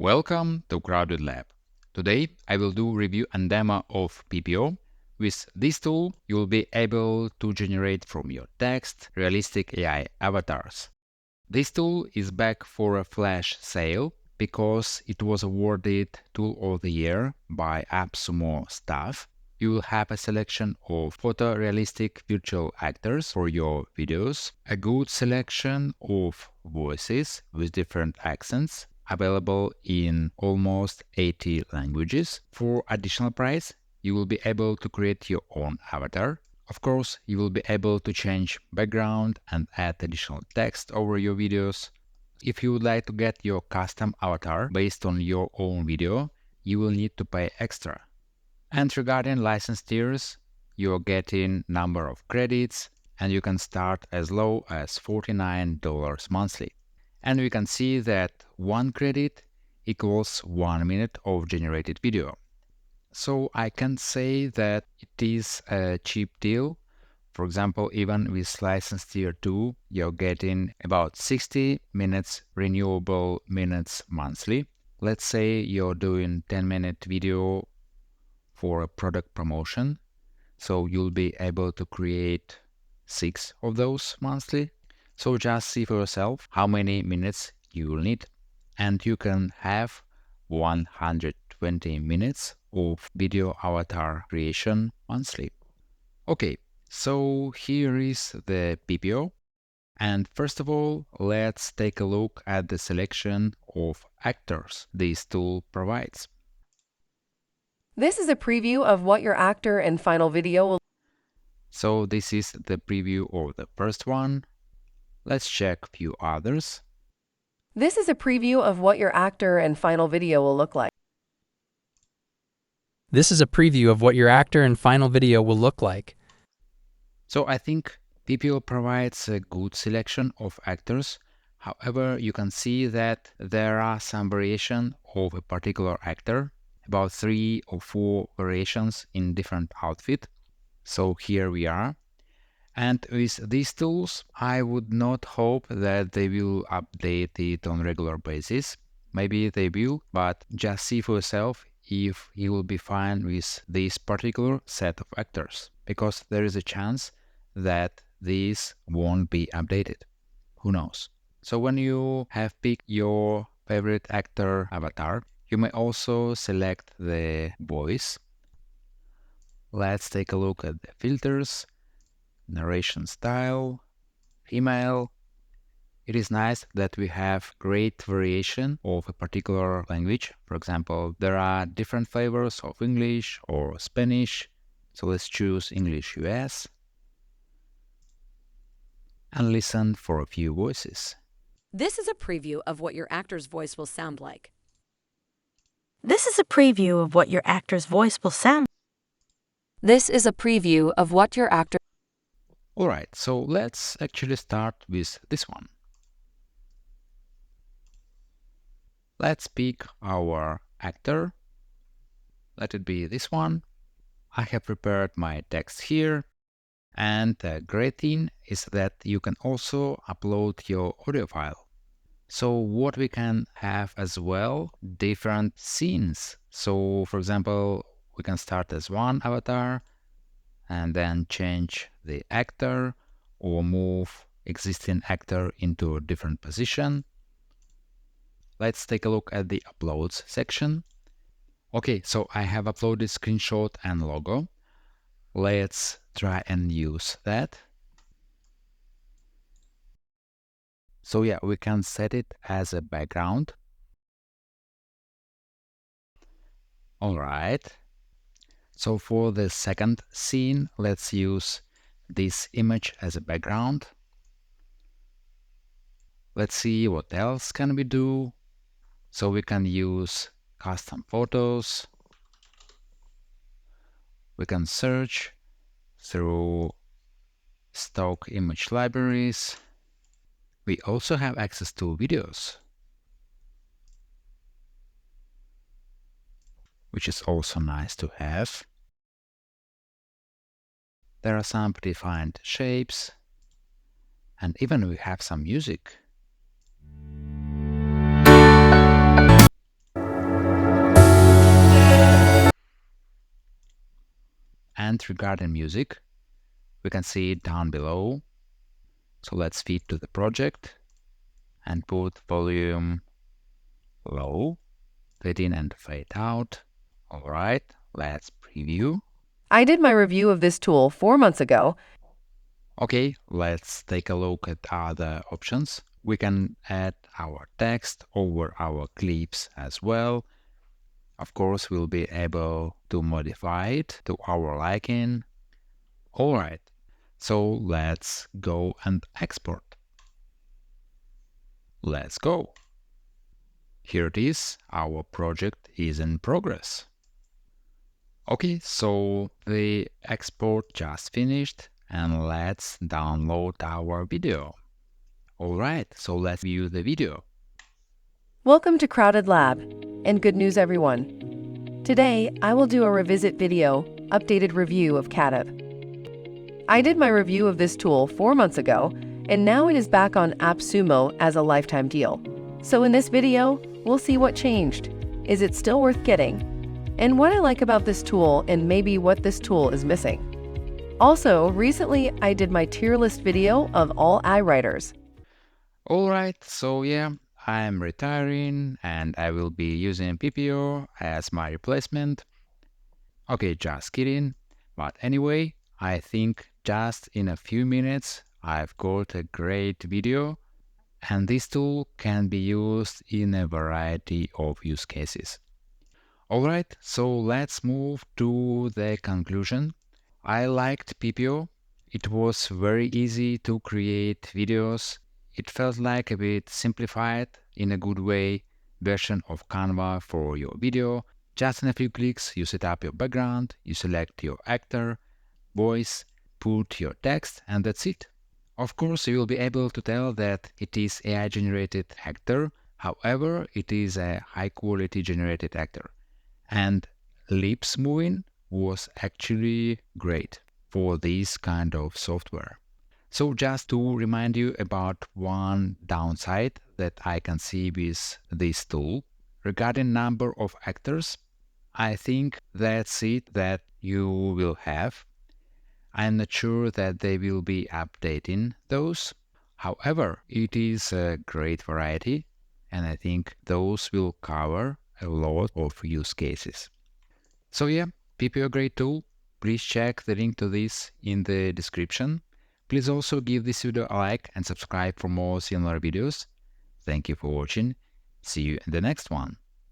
Welcome to Crowded Lab. Today I will do review and demo of Pipio. With this tool, you will be able to generate from your text realistic AI avatars. This tool is back for a flash sale because it was awarded Tool of the Year by AppSumo staff. You will have a selection of photorealistic virtual actors for your videos, a good selection of voices with different accents, available in almost 80 languages. For additional price, you will be able to create your own avatar. Of course, you will be able to change background and add additional text over your videos. If you would like to get your custom avatar based on your own video, you will need to pay extra. And regarding license tiers, you're getting number of credits and you can start as low as $49 monthly. And we can see that 1 credit equals 1 minute of generated video. So I can say that it is a cheap deal. For example, even with license tier 2, you're getting about 60 minutes renewable minutes monthly. Let's say you're doing 10-minute video for a product promotion. So you'll be able to create 6 of those monthly. So just see for yourself how many minutes you will need. And you can have 120 minutes of video avatar creation monthly. Okay, so here is the Pipio. And first of all, let's take a look at the selection of actors this tool provides. This is a preview of what your actor and final video will. So this is the preview of the first one. Let's check a few others. This is a preview of what your actor and final video will look like. This is a preview of what your actor and final video will look like. So I think Pipio provides a good selection of actors. However, you can see that there are some variation of a particular actor, about 3 or 4 variations in different outfit. So here we are. And with these tools, I would not hope that they will update it on regular basis. Maybe they will, but just see for yourself if you will be fine with this particular set of actors, because there is a chance that these won't be updated. Who knows? So when you have picked your favorite actor avatar, you may also select the voice. Let's take a look at the filters. Narration style, female. It is nice that we have great variation of a particular language. For example, there are different flavors of English or Spanish. So let's choose English US and listen for a few voices. This is a preview of what your actor's voice will sound like. This is a preview of what your actor's voice will sound. This is a preview of what your actor. Alright, so let's actually start with this one. Let's pick our actor. Let it be this one. I have prepared my text here. And the great thing is that you can also upload your audio file. So what we can have as well, different scenes. So for example, we can start as one avatar and then change the actor or move existing actor into a different position. Let's take a look at the uploads section. Okay, so I have uploaded screenshot and logo. Let's try and use that. So yeah, we can set it as a background. All right. So for the second scene, let's use this image as a background. Let's see what else can we do. So we can use custom photos. We can search through stock image libraries. We also have access to videos, which is also nice to have. There are some predefined shapes, and even we have some music. And regarding music, we can see it down below. So let's feed to the project and put volume low, fade in and fade out. All right, let's preview. I did my review of this tool 4 months ago. Okay, let's take a look at other options. We can add our text over our clips as well. Of course, we'll be able to modify it to our liking. All right, so let's go and export. Let's go. Here it is, our project is in progress. Okay, so the export just finished and let's download our video. Alright, so let's view the video. Welcome to Crowded Lab, and good news everyone. Today, I will do a revisit video, updated review of Cative. I did my review of this tool 4 months ago, and now it is back on AppSumo as a lifetime deal. So in this video, we'll see what changed. Is it still worth getting? And what I like about this tool and maybe what this tool is missing. Also, recently I did my tier list video of all iWriters. Alright, so yeah, I'm retiring and I will be using Pipio as my replacement. Okay, just kidding. But anyway, I think just in a few minutes I've got a great video, and this tool can be used in a variety of use cases. Alright, so let's move to the conclusion. I liked Pipio. It was very easy to create videos. It felt like a bit simplified, in a good way, version of Canva for your video. Just in a few clicks, you set up your background, you select your actor, voice, put your text, and that's it. Of course, you will be able to tell that it is AI-generated actor. However, it is a high-quality generated actor. And lips moving was actually great for this kind of software. So just to remind you about one downside that I can see with this tool, regarding number of actors, I think that's it that you will have. I'm not sure that they will be updating those. However, it is a great variety, and I think those will cover a lot of use cases. So yeah, Pipio a great tool. Please check the link to this in the description. Please also give this video a like and subscribe for more similar videos. Thank you for watching. See you in the next one.